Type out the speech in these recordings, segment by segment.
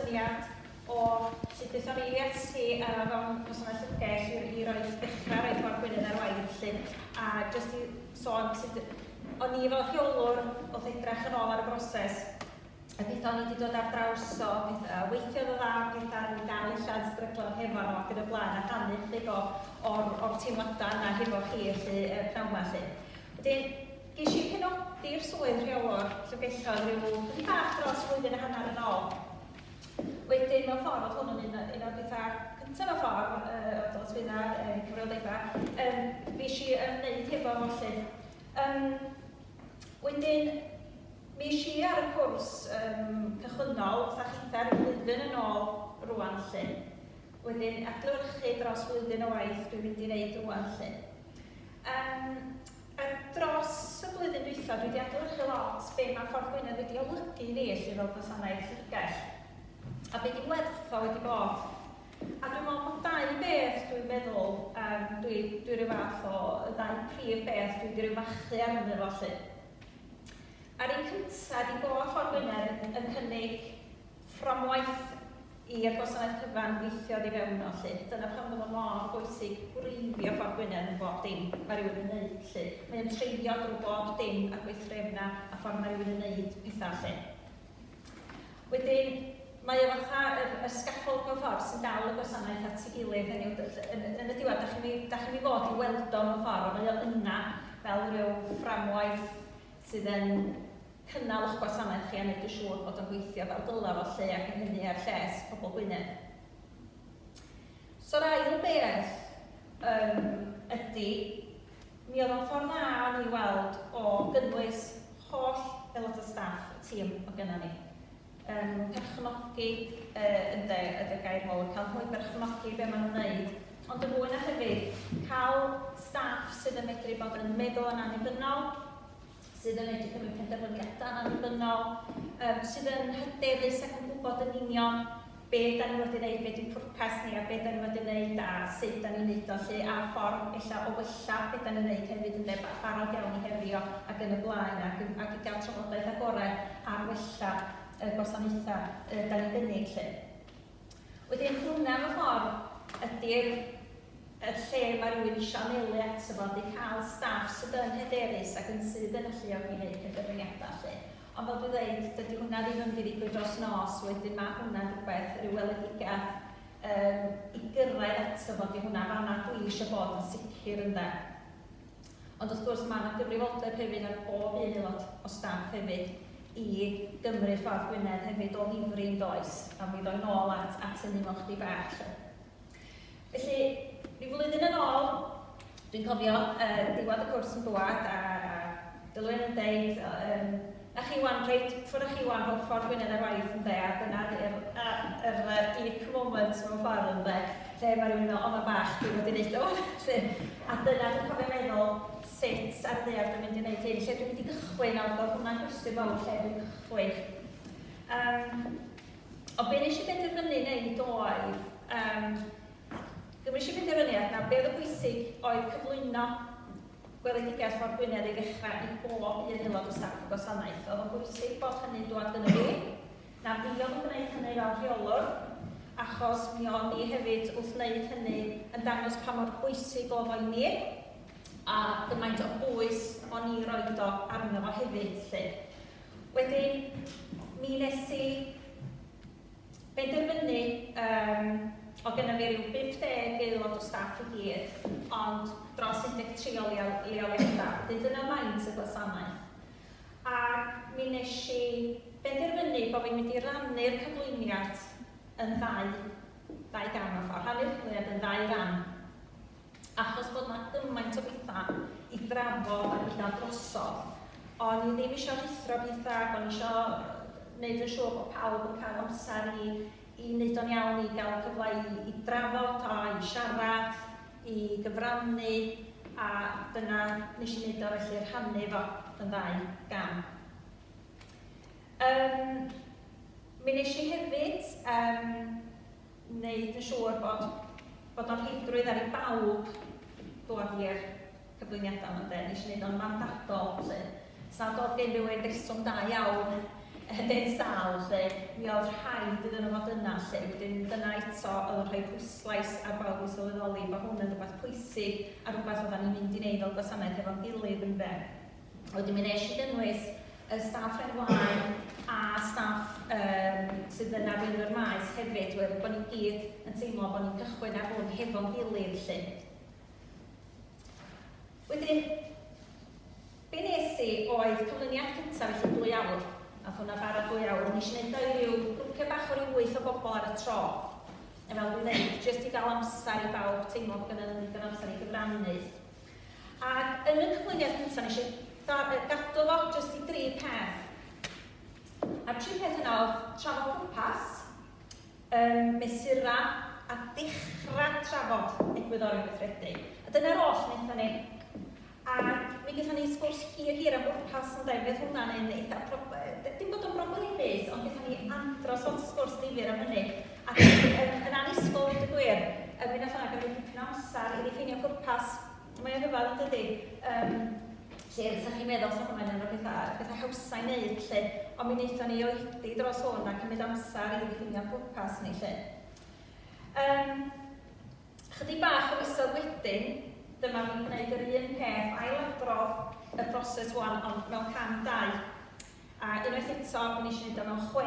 syniad o sut ydym ni ati fewn gwasanaeth llyfrgell i roi dechrau roi ffordd Gwynedd ar waith lle, a jyst i sôn sut o'n i fel rheolwr wrth edrych yn ôl ar y broses, y pethau ni wedi dod ar draws o pethau weithio ddo dda, pethau ni dal ella'n stryglo hefo nhw ac yn y blaen, a rhannu chydig o'r teimladau yna hefo chi pnawn yma lle. Wedyn, ges i penodi'r swydd rheolwr llyfrgelloedd rhyw chydig bach dros flwyddyn a hanner yn ôl. Wedyn, mewn ffordd, oedd hwn yn un o'r pethau cyntaf o ffordd o doswydda cyfrioldeba, fes i wneud hefo fo lle. Wedyn, mis i ar y cwrs cychwynnol, fatha chitha'r flwyddyn yn ôl rwan lle. Wedyn, adlewyrchu dros flwyddyn o waith dwi'n mynd i wneud rwan lle. Dros y flwyddyn dwytha, dwi wedi adlewyrchu lot be mae Ffordd Gwynedd wedi olygu ni felly fel gwasanaeth llyfrgell. A be di werth o wedi bod. A dwi'n meddwl bod dau beth dwi'n meddwl, dwi rhyw fath o ddau prif beth dwi wedi rhyw fachu arno fo lle. A'r un cyntaf di bod Ffordd Gwynedd yn cynnig fframwaith i'r gwasanaeth cyfan weithio di fewn o lle. Dyna pan bod o mor bwysig gwreiddio Ffordd Gwynedd yn bob dim mae rhywun yn wneud lle. Mae'n treulio drwy bob dim a gweithrefna a ffordd mae rhywun yn wneud pethau lle. Wedyn, mae o fatha y sgaffold mewn ffordd sy'n dal y gwasanaeth at ei gilydd yn y diwedd. Da chi'n mi fod i weld o mewn ffordd, mae o yna fel rhyw fframwaith sydd yn cynnal eich gwasanaeth chi a wneud yn siŵr bod yn gweithio fel dyla fo lle ac yn hynny ar lles pobl Gwynedd. So'r ail beth ydy, mi oedd o'n ffordd dda ni weld o gynnwys holl aelod o staff y tîm o gynna ni. Perchnogi ydy y gair mowr, cael mwy perchnogi be maen nhw'n wneud, ond yn fwy na hefyd, cael staff sydd yn medru bod yn meddwl yn annibynnol, sydd yn edrych yn penderfyniadau annibynnol, sydd yn hyderus ac yn gwybod yn union be da ni wedi wneud, be di'n pwrpas ni a be da ni wedi wneud a sut da ni'n wneud o lle a ffordd ella o wella be da ni'n wneud hefyd yn deb barod iawn i herio ac yn y blaen ac i gael trafodaeth agored ar wella y gwasanaethau da ni'n gynnig lle. Wedyn hwnna mewn ffordd ydy'r lle mae rhywun eisiau anelu ato fo, di cael staff sydd yn hyderus ac yn sydd yn alluog i wneud penderfyniadau lle. Ond fel dwi'n dweud, dydy hwnna ddim yn ddigwydd dros nos, wedyn mae hwnna'n rhywbeth rhyw weledigaeth i gyrraedd ato fo, di hwnna fanna dwi eisiau bod yn sicr ynda. Ond wrth gwrs mae yna gyfrifoldeb hefyd ar bob un aelod o staff hefyd i gymryd Ffordd Gwynedd hefyd o ddifri yn does, a mi ddoi nôl at hynny mewn chdi bach. Felly, ryw flwyddyn yn ôl, dwi'n cofio diwad y cwrs yn dwad a Dylwyn yn deud, na chi wan, reit, ffwrdd chi wan fel Ffordd Gwynedd ar waith yn de, a dyna'r eek moment mewn ffordd yn de, lle mae rhywun fel, o ma bach, dwi'n wedi wneud o. A dyna dwi'n cofio meddwl sut ar ddeall dwi'n mynd i wneud hyn, lle dwi'n mynd i gychwyn o, bod hwnna'n gwestiwn fawr lle dwi'n gychwyn. O be nes i benderfynu wneud oedd, gymryd i benderfyniad na be oedd y bwysig oedd cyflwyno gweledigaeth Ffordd Gwynedd i ddechrau i bob un aelod o staff y gwasanaeth. Oedd o'n bwysig bod hynny'n dod gyda fi, na fi oedd yn gwneud hynny fel rheolwr, achos mi o'n i hefyd wrth wneud hynny yn dangos pa mor bwysig oedd o'n ni, a gymaint o bwys o'n i roed o arno fo hefyd. Lle. Wedyn, mi nes i benderfynu o gynna fi rhyw 50 aelod o staff i gyd, ond dros 13 o leoliadau. Dyna maint y gwasanaeth. A mi nes i benderfynu bod fi'n mynd i rannu'r cyflwyniad yn ddau gam o ffordd. Rannu'r cyflwyniad yn ddau ran. Achos bod yna gymaint o bethau i drafod a bethau drosodd. Ond i ddim eisiau rithro bethau, ond eisiau gwneud yn siŵr bod pawb yn cael amser i wneud o'n iawn i gael cyfle i drafod o, i siarad, i gyfrannu, a dyna nes i wneud o felly rhannu fo yn ddau gam. Mi nes i hefyd wneud yn siŵr bod o'n rheidrwydd ar ei bawb dod i'r cyflwyniadau yma. Nes i wneud o'n mandatol, lle. Sa dod gen rhywun reswm da iawn neu'n sal, lle mi oedd rhaid iddyn nhw fod yna, lle wedyn dyna eto oedd yn rhoi pwyslais ar bawb i sylweddoli bod hwn yn rhywbeth pwysig a rhywbeth oedden ni'n mynd i wneud fel gwasanaeth efo'n gilydd yn be. Wedyn mi nes i gynnwys y staff rhenwain a staff sydd yn arweinio'r maes hefyd, wedi bod ni gyd yn teimlo bod ni'n cychwyn ar hwn hefo'n gilydd lle. Wedyn, be nes i oedd cyflwyniad cyntaf felly 2 awr, a hwnna bara 2 awr, nes i wneud ryw grwpio bach o ryw 8 o bobl ar y tro. A fel dwi'n dweud, jyst i gael amser i bawb teimlo bod gynnu ni gan amser i gyfrannu. Ac yn y cyflwyniad cyntaf nes i gadw fo jyst i 3 peth. A'r 3 peth yna oedd trafod cwmpas, mesura a dechrau trafod egwyddorion gweithredu. A dyna'r oll wnaethon ni. A mi gaethon ni sgwrs hir am bwrpas yn dweud, beth hwnna'n un eitha dim bod o'n broblemus, ond gaethon ni andros o'n sgwrs ddifyr am hynny. Ac yn annisgwyl wedi gwir, mi nath hwnna gyda'n dipyn o amser i ddiffinio bwrpas. Mae'n rhyfedd yn dydi. Lle, sa chi'n meddwl sa hwnna'n yn bethau hawsa i wneud, lle, ond mi wnaethon ni oedi dros hwn a cymryd amser i ddiffinio bwrpas ni, lle. Chydig bach o fisoedd wedyn, dyma fi'n gwneud yr un peth, ailadrodd y broses wan, ond mewn cam 2. A unwaith eto, mi nes i wneud o mewn 6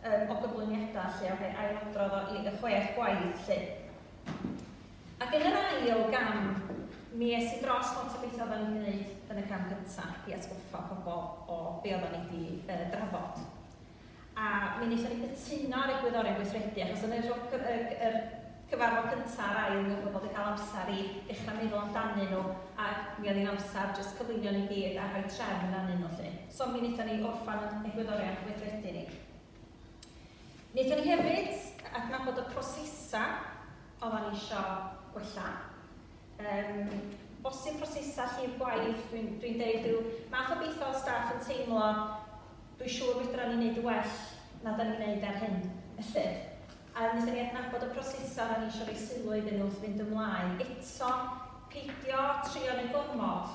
o gyflwyniadau, lle, a ailadrodd o i 6 gwaith, lle. Ac yn yr ail gam, mi es i dros lot o beth oedden ni'n gwneud yn y cam gyntaf i atgoffa pobl o be oedden ni wedi drafod. A mi wnaethon ni gytuno ar egwyddorion gweithredu, achos yn yr cyfarfod cyntaf ar ail, mi oedd bod yn cael amser i ddechrau meddwl amdanyn nhw, a mi oedd hi'n amser jyst cyflwyno ni gyd a rhoi trefn amdanyn nhw. So mi wnaethon ni orffan egwyddorion gweithredu ni. Wnaethon ni hefyd adnabod y prosesa oedden ni eisiau gwella. Bosib prosesa llif gwaith, dwi'n deud rhyw math o beth o staff yn teimlo, dwi'n siŵr fedra ni'n neud well na da ni'n neud ar hyn. Felly, a wnaethon ni adnabod y prosesa oedden ni eisiau rhoi sylw iddyn nhw wrth fynd ymlaen. Eto, peidio trio neu gormod,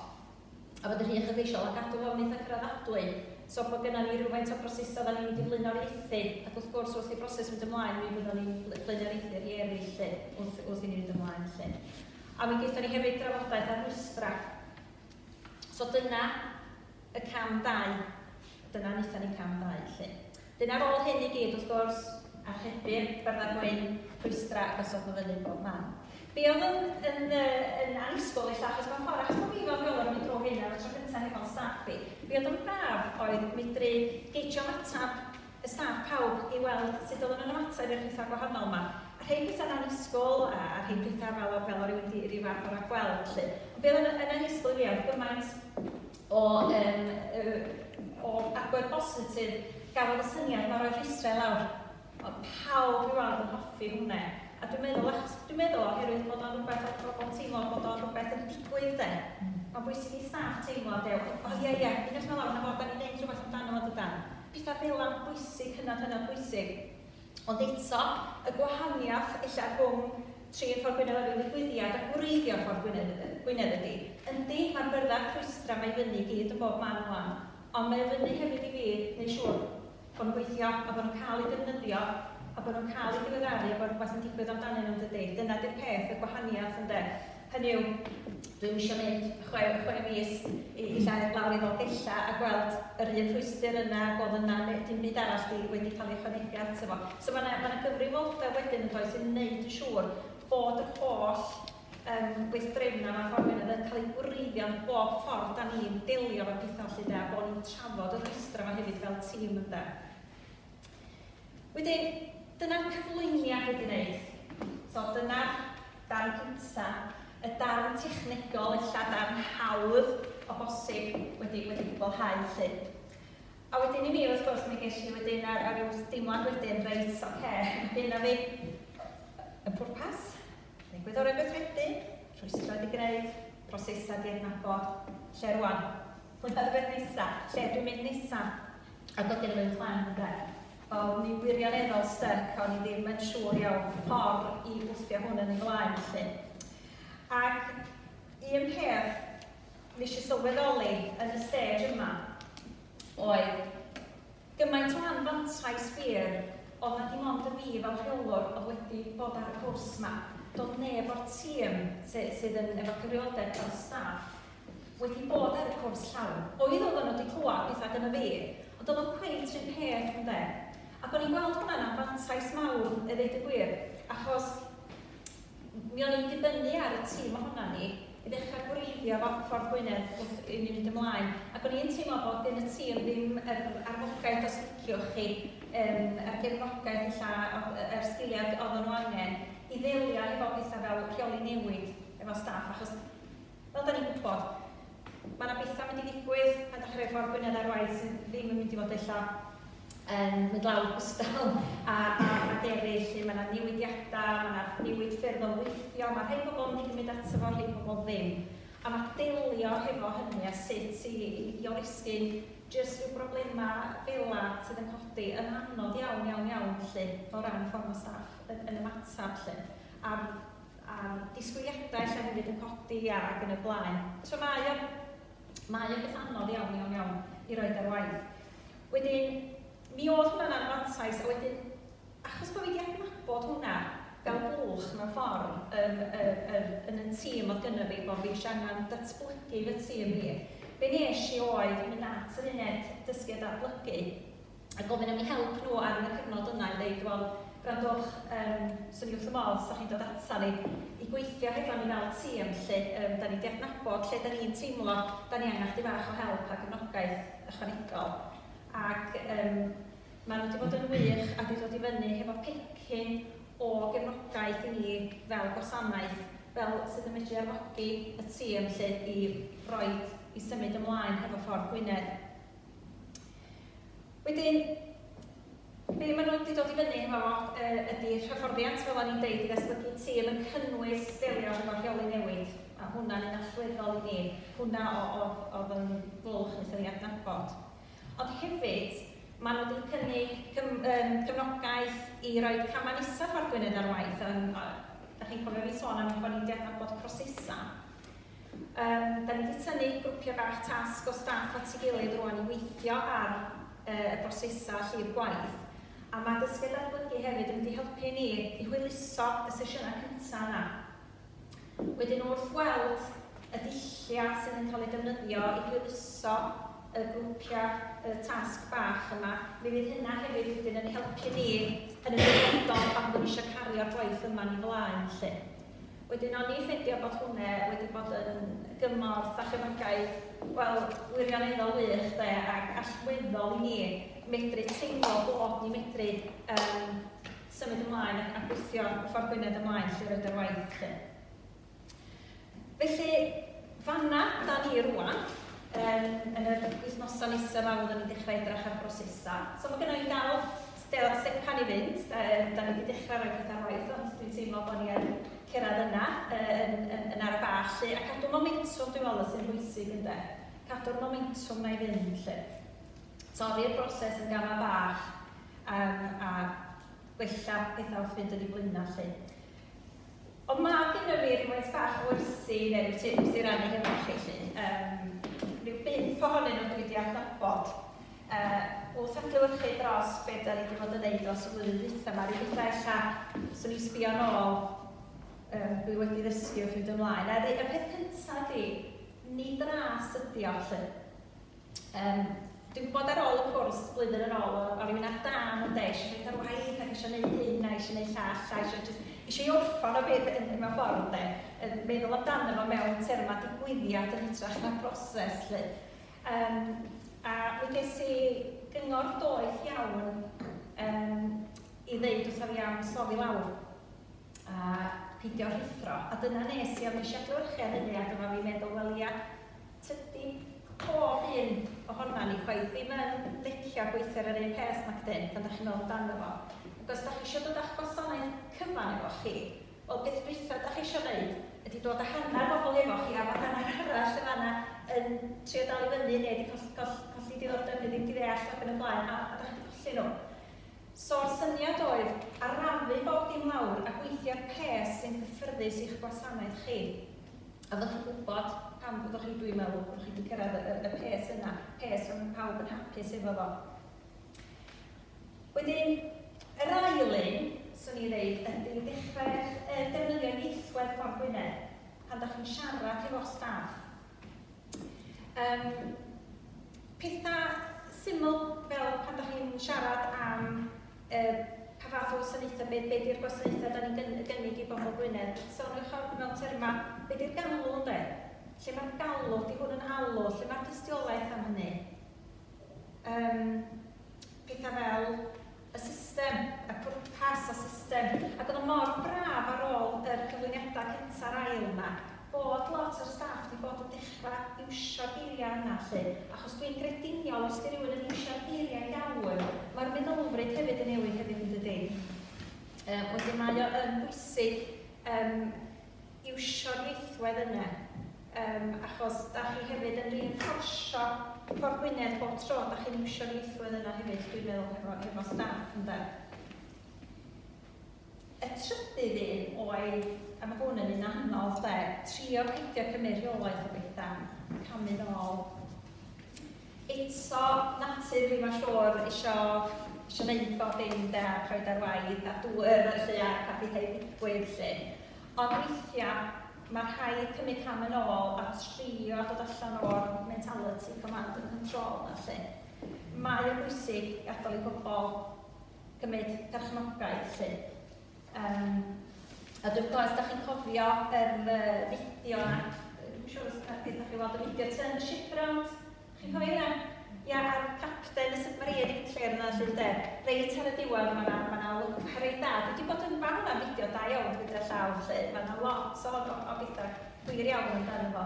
a bod yr hyn chyfeisiol a gadw fo'n eitha graddadwy. So bod gennym ni rhywfaint o broses oedden ni'n mynd i blaenoriaethu, ac wrth gwrs wrth i broses mynd ymlaen, mi fyddwn ni'n blaenoriaethu rhi eraill wrth i ni fynd ymlaen. A mi gaethon ni hefyd drafodaeth ar rwystra. So dyna y cam 2. Dyna wnaethon ni cam 2. Dyna ar ôl hyn i gyd, wrth gwrs, archebu'r byrddau gwyn, rwystra ac osod o fyny bob man. Be oedd yn annisgwyl eich achos mewn ffordd, achos bod fi fel rhywle yn mynd drwy hyn ar y tro gyntaf efo'n staff fi, be oedd yn braf oedd medru geidio'n atab y staff pawb i weld sut oedd yn ymateb i'r pethau gwahanol yma. A rhai pethau'n annisgwyl a rhai pethau fel o rywun wedi rhyw fath o'r agweld. Ond be oedd yn annisgwyl i fi oedd gymaint o agwedd positif gafodd y syniad mae roi'r rhwystrau lawr. Oedd pawb i weld yn hoffi hwnna. A dwi'n meddwl oherwydd bod o'n rhywbeth o bobl teimlo bod o'n rhywbeth yn digwydd de. Mae'n bwysig i staff teimlo dew, ie, unwaith mewn lawr, na fod da ni'n neud rhywbeth amdano fod ydan. Pethau fel yn bwysig, hynod bwysig. Ond eto, y gwahaniaeth illa rhwng 3 ffordd Gwynedd ar y ddigwyddiad a gwreiddio ffordd Gwynedd ydi. Yndi, mae'r byrddau rhwystra mae fyny gyd yn bob man wan. Ond mae fyny hefyd i fi, neu siŵr, bod nhw'n gweithio a bod nhw'n cael ei defnyddio a bod nhw'n cael ei diweddaru a bod rhywbeth yn digwydd amdanyn nhw'n dydy. Dyna di'r peth, y gwahaniaeth yn de. Hynny yw, dwi'n eisiau mynd 6 mis i llawer lawr i Ddolgella a gweld yr un rhwystyr yna, bod yna dim byd arall wedi cael ei ychwanegu ato fo. So mae yna gyfrifoldeb wedyn yn does yn gwneud yn siŵr bod y holl gweithdrefna mewn ffordd Gwynedd yn cael ei gwreiddio yn bob ffordd da ni'n delio fo'r pethau lle da, bod ni'n trafod y rhwystra yma hefyd fel tîm yn da. Wedyn, dyna'r cyflwyniad wedi wneud. So dyna'r darn cyntaf, y darn technegol, illa darn hawdd o bosib wedi gwblhau lle. A wedyn i mi, wrth gwrs, mi ges i wedyn ar ryw deimlad wedyn, reit, oce, dyna fi y pwrpas, egwyddorion gweithredu, rhwystra wedi gwneud, prosesa di adnabod, lle rwan. Hwna'r beth nesaf, lle dwi'n mynd nesaf, a dod i'r mynd plan yn dweud. O'n i wirioneddol styc, o'n i ddim yn siŵr iawn ffordd i wthio hwn yn ei blaen. Ac un peth nes i sylweddoli yn y stage yma oedd fi fel rheolwr oedd wedi bod ar y cwrs yma, doedd neb o'r tîm sydd yn efo cyfrifoldeb fel staff wedi bod ar y cwrs llawn. Oedd oedden nhw wedi clywed beth gyda fi, ond oedd o'n cweith rhywun peth yn de. Ac o'n i'n gweld hwnna'n fantais mawr, i ddeud y gwir, achos mi o'n i'n dibynnu ar y tîm o hwnna ni, i ddechrau gwreiddio ffordd Gwynedd wrth i ni fynd ymlaen. Ac o'n i'n teimlo bod gen y tîm ddim yr arfogaeth os liciwch chi, yr gefnogaeth yr sgiliau oedden nhw angen, i ddelio efo pethau fel rheoli newid efo staff, achos fel da ni'n gwybod, mae yna bethau mynd i ddigwydd pan dechrau ffordd Gwynedd ar waith sydd ddim yn mynd i fod eilla mynd lawr gwstal a eraill, lle mae yna newidiadau, mae yna newid ffyrdd o weithio, mae rhai pobl yn digymyd ato fo, rhai pobl ddim. A mae delio hefo hynny a sut i oresgyn jyst rhyw broblemau fel sydd yn codi yn anodd iawn lle o ran ffordd o staff yn ymatab lle. A'r disgwyliadau lle hefyd yn codi ac yn y blaen. So mae o'n beth anodd iawn i roed ar waith. Wedyn, mi oedd hwnna'n anfantais, a wedyn, achos bod fi wedi adnabod hwnna fel bwlch mewn ffordd yn y tîm oedd gynnu fi, bod fi eisiau angen datblygu fy tîm fi, be nes i oedd mynd at yr uned dysgu a datblygu, a gofyn am eu help nhw ar y cyfnod yna i ddeud, wel, gwrandwch, swn i wrth y modd, os ydych chi'n dod ata ni, i gweithio hefo ni fel tîm, lle da ni wedi adnabod, lle da ni'n teimlo, da ni angen chdi bach o help a gefnogaeth ychwanegol. Ac maen nhw wedi bod yn wych a wedi dod i fyny hefo pecyn o gefnogaeth i ni fel gwasanaeth, fel sydd yn medru arfogi y tîm lle i symud ymlaen hefo ffordd Gwynedd. Wedyn, be maen nhw wedi dod i fyny hefo ydy'r hyfforddiant fel o'n i'n deud i ddatblygu tîm yn cynnwys delio efo rheoli newid. A hwnna'n un allweddol i ni, hwnna oedd yn bwlch wnaethon ni adnabod. Ond hefyd, maen nhw wedi cynnig gefnogaeth i roi camau nesaf ffordd Gwynedd ar waith. Da chi'n cofio fi sôn am bod ni wedi adnabod prosesau. Da ni wedi tynnu grwpiau bach tasg o staff at ei gilydd rwan i weithio ar y prosesau llif gwaith. A mae dysgu a datblygu hefyd yn mynd i helpu ni i hwyluso y sesiynau cyntaf yna. Wedyn wrth weld y dulliau sydd yn cael ei defnyddio i hwyluso y grwpiau tasg bach yma, mi fydd hynna hefyd wedyn yn helpu ni yn y dyfodol pan bod ni eisiau cario'r gwaith yma ni flaen lle. Wedyn o'n i ffeindio bod hwnna wedi bod yn gymorth a chefnogaeth, wel, wirioneddol wych de, ac allweddol i ni medru teimlo bod ni medru symud ymlaen a gweithio ffordd Gwynedd ymlaen lle roed ar waith lle. Felly, fanna da ni rwan, yn yr wythnosau nesaf yma fyddwn ni'n dechrau edrych ar brosesau. So mae gennym ni gael stepan i fynd, da ni wedi dechrau rhoi peth ar waith, ond dwi'n teimlo bod ni yn cyrraedd yna yn ar y bach lle, a cadw momentum dwi'n meddwl sy'n bwysig ynddo. Cadw'r momentum na i fynd lle. Torri'r broses yn gama bach a gwella pethau wrth fynd yn ei blaenau lle. Ond mae gennym fi rhywbeth bach o wersi neu rhyw tips i rannu hefo chi lle. Rhyw 5 ohonyn nhw dwi wedi adnabod wrth adlewyrchu dros beth da ni wedi bod yn neud dros y flwyddyn dwytha yma. Rhyw bethau ella, swn i'n sbio nôl, dwi wedi ddysgu wrth fynd ymlaen. A y peth cyntaf ydi, ni dras ydi o lle. Dwi'n gwybod ar ôl y cwrs blwyddyn yn ôl, o rywun ar dan yn de, eisiau gwneud ar waith ac eisiau gwneud hyn a eisiau gwneud llall, eisiau i orffan o beth mewn ffordd de, yn meddwl amdano fo mewn terma digwyddiad yn hytrach na'r broses lle. A mi ges i gyngor doeth iawn i ddeud wrtho fi am slofi lawr a peidio rhithro. A dyna nes i am eisiau adlewyrchu ar hynny a dyma fi'n meddwl, wel ia, tydi pob un ohona ni chwaith ddim yn licio gweithio ar yr un pes nac dyn pan da chi'n meddwl amdano fo. Ac os da chi eisiau dod â'ch gwasanaeth cyfan efo chi, wel beth dwytha da chi eisiau gwneud ydy dod â hanner bobl efo chi a bod hanner arall yn fanna yn trio dal i fyny neu wedi colli diddordeb neu ddim di ddeall ac yn y blaen a da chi wedi colli nhw. So'r syniad oedd arafu bob dim lawr a gweithio'r pes sy'n cyffyrddus i'ch gwasanaeth chi. A ddech chi'n gwybod pam byddwch chi, dwi'n meddwl, bod chi wedi cyrraedd y pes yna, pes rhwng pawb yn hapus efo fo. Wedyn, Yr ail un, swn i ddeud, ydy dechrau defnyddio ieithwedd Ffordd Gwynedd pan da chi'n siarad efo staff. Pethau syml fel pan da chi'n siarad am pa fath o wasanaethau, be di'r gwasanaethau da ni'n gynnig i bobl Gwynedd. Soniwch mewn terma, be di'r galw ynde? Lle mae'r galw, di hwn yn alw, lle mae'r dystiolaeth am hynny. Pethau fel y system, y pwrpas y system. Ac oedd o mor braf ar ôl yr cyflwyniadau cynta'r ail yma, bod lot o'r staff wedi bod yn dechrau iwsio'r geiriau yna lle. Achos dwi'n grediniol, os di rhywun yn iwsio'r geiriau iawn, mae'r meddylfryd hefyd yn newid hefyd yn dydy. Wedyn mae o yn bwysig iwsio'r ieithwedd yna. Achos da chi hefyd yn reinfforsio Ffordd Gwynedd bob tro, da chi'n iwsio'r ieithwedd yna hefyd, dwi'n meddwl, efo staff ynda. Y trydydd un oedd, a mae hwn yn un anodd de, trio peidio cymryd rheolaeth o bethau, camu nôl. Eto, natur fi mae'n siŵr isio neud bob dim de, coed ar waith, a dwyr lle a pethau digwydd lle. Ond weithiau, mae rhaid cymryd cam yn ôl a trio a dod allan o'r mentality, command and control na lle. Mae o'n bwysig gadael i bobl cymryd perchnogaeth lle. A dwi'n gwybod, da chi'n cofio yr fideo na, dwi'n siŵr os ydych chi'n weld y fideo Turn the Ship Around. Chi'n cofio hynna? Ia, a'r capten y submarine i Hitler yna lle de. Reit ar y diwedd, mae yna lwc reit da. Dwi wedi bod yn fan hwnna fideo da iawn gyda'r llaw lle. Mae yna lot o bethau gwir iawn amdano fo.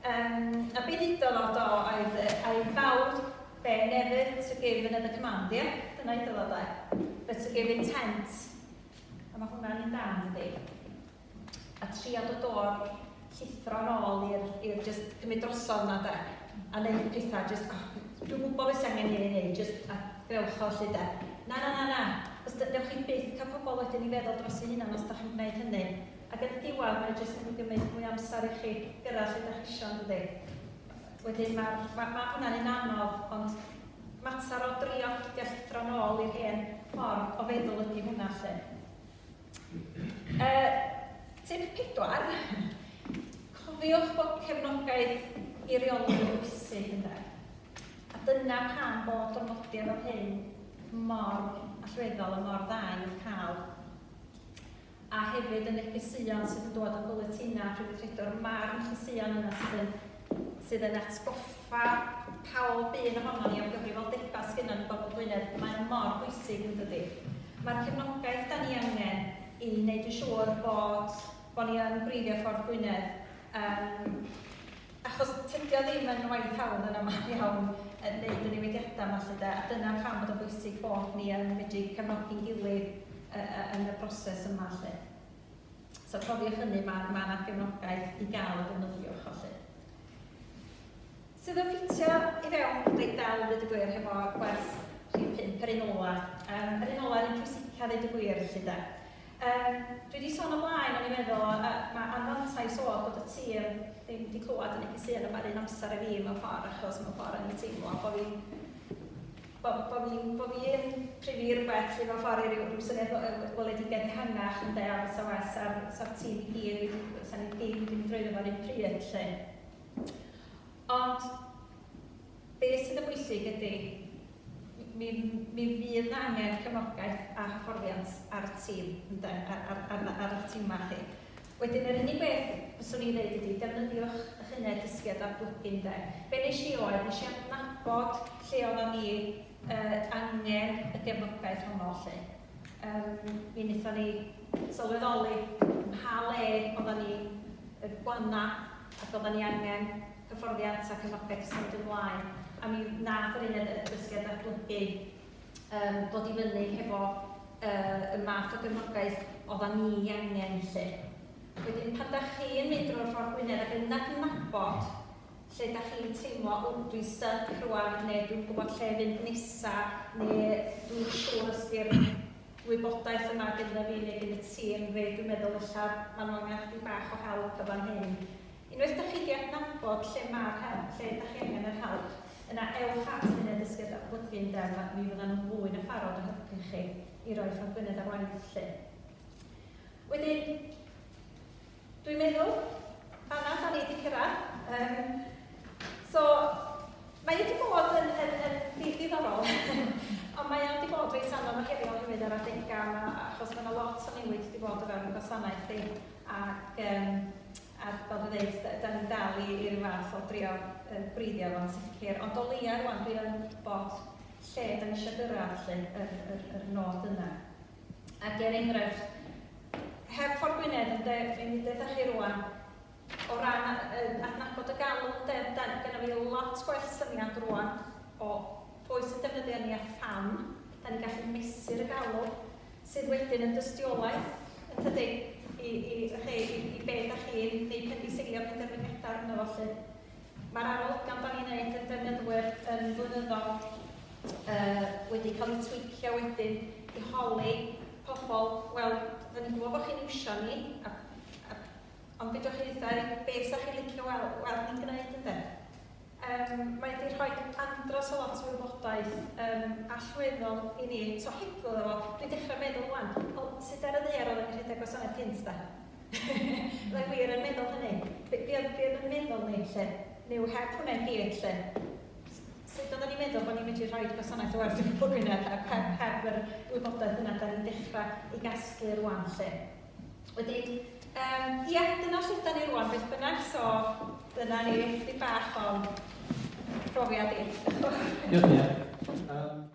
A beth idodd o oedd fawr be never to give another command, ie? Dyna idodd o de. But to give intent. A mae hwnna'n un da, ydy. A trio dod o'r llithro nôl i'r just cymryd drosodd na de. A neud pethau, dwi'n gwybod beth sy'n angen i neud, a grewch o lle de. Na. Os dewch chi byth cael pobl wedyn i feddwl dros ei hunan os da chi'n gwneud hynny. Ac yn y diwedd, mae'n jyst yn gymryd mwy amser i chi gyrraedd lle da chi eisiau yn dydi. Wedyn mae hwnna'n un anodd, ond mater o drio llithro nôl i'r hen ffordd o feddwl ydy hwnna lle. Tip 4. Cofiwch bod cefnogaeth i reoli bwysig ynde. A dyna pan bod o'n nodi efo hyn mor allweddol a mor dda i'w cael. A hefyd yn eich llysion sydd yn dod o bwletina drwy weithredwr, mae'r llysion yna sydd yn atgoffa pawb un ohono ni o gyfrifoldeba sgynnon ni bobl Gwynedd, mae'n mor bwysig yn dydi. Mae'r cefnogaeth da ni angen i wneud yn siŵr bod ni yn brifio Ffordd Gwynedd. Achos tydio ddim yn waith hawn yn yma iawn yn gwneud y newidiadau yma lle de, a dyna pam bod o'n bwysig bod ni yn medru cefnogi'n gilydd yn y broses yma lle. So profiwch hynny, mae yna gefnogaeth i gael y defnyddiwch o lle. Sydd o'n ffitio i fewn reit dal dweud y gwir hefo gwers rhif 5 yr un ola. Yr un ola yn pwysica dweud y gwir lle de. Dwi wedi sôn o blaen o'n i'n meddwl, mae anfantais o bod y tîm ddim wedi clywed yn eich sy'n yma'r un amser y fi mewn ffordd, achos mewn ffordd yn ei teimlo bod fi'n prifi'r beth lle mewn ffordd i ryw syniad weledigaeth ehangach yn dweud am sawes sa'r tîm i gyd, sa'n i gyd wedi droi efo'r un pryd lle. Ond, beth sydd yn bwysig ydy, mi fydd angen cefnogaeth a hyfforddiant ar y tîm, ar y tîm yma chi. Wedyn, yr unig beth fyswn i'n dweud ydy, defnyddiwch eich hynny dysgiad datblygu ynde. Be nes i oedd, nes i adnabod lle oedden ni angen y gefnogaeth honno lle. Mi wnaethon ni sylweddoli pa le oedden ni gwanna ac oedden ni angen hyfforddiant a cefnogaeth symud ymlaen. A mi nath yr un dysgiad datblygu dod i fyny hefo y math o gefnogaeth oedden ni angen lle. Wedyn, pan da chi'n mynd drwy'r Ffordd Gwynedd ac yn adnabod lle da chi'n teimlo, dwi'n stuck rwan, neu dwi'n gwybod lle fynd nesa, neu dwi'n siŵr os di'r wybodaeth yma gyda fi neu gyda tîm fi, dwi'n meddwl illa ma'n angen chdi bach o help efo hyn. Unwaith da chi wedi adnabod lle mae'r help, lle da chi angen yr help, yna ewch at hynny dysgu'r datblygu ynde, mi fyddan nhw'n fwy na pharod o helpu chi i roi ffordd gwynedd ar waith lle. Wedyn, dwi'n meddwl, fanna, da ni wedi cyrraedd. So, mae wedi bod yn ddiddorol, ond mae wedi bod reit anodd o heriol hefyd ar adegau, achos mae yna lot o newid wedi bod o fewn y gwasanaeth chi, ac fel dwi'n dweud, da ni'n dal i ryw fath o drio breiddio fo'n sicr, ond o leia rwan dwi yn bod lle da ni eisiau gyrraedd yr nod yna. Ac enghraifft, heb Ffordd Gwynedd, fi'n dweud chi rwan, o ran adnabod y galw, gyda fi lot gwell syniad rwan o pwy sy'n defnyddio ni a pham. Da ni'n gallu mesur y galw, sydd wedyn yn dystiolaeth, yn tydi, i be da chi'n neu seilio penderfyniadau arno fo lle. Mae'r arolygon da ni'n gwneud yn defnyddwyr yn flynyddol wedi cael ei tweicio wedyn i holi pobl, wel, da ni'n gwybod bod chi'n iwsio ni, ond bydwch chi ddeitha beth sa'ch chi'n licio weld ni'n gwneud ynddo. Mae wedi rhoi andros o lot o wybodaeth allweddol i ni, so hebddo efo, dwi'n dechrau meddwl wan, sut ar y ddeir oedd yn rhedeg gwasanaeth gynt da? Byddai wir yn meddwl hynny. Fi oedd yn meddwl ni lle, neu heb hwnna'n gyd lle. Sut oedden ni'n meddwl bod ni'n mynd i rhoi gwasanaeth o werth i Ffordd Gwynedd heb yr wybodaeth yna, da ni'n dechrau i gasglu rwan lle. Wedyn, ie, dyna lle da ni rwan, beth bynnag, so dyna ni bach o'n profiad i. Diolch yn fawr.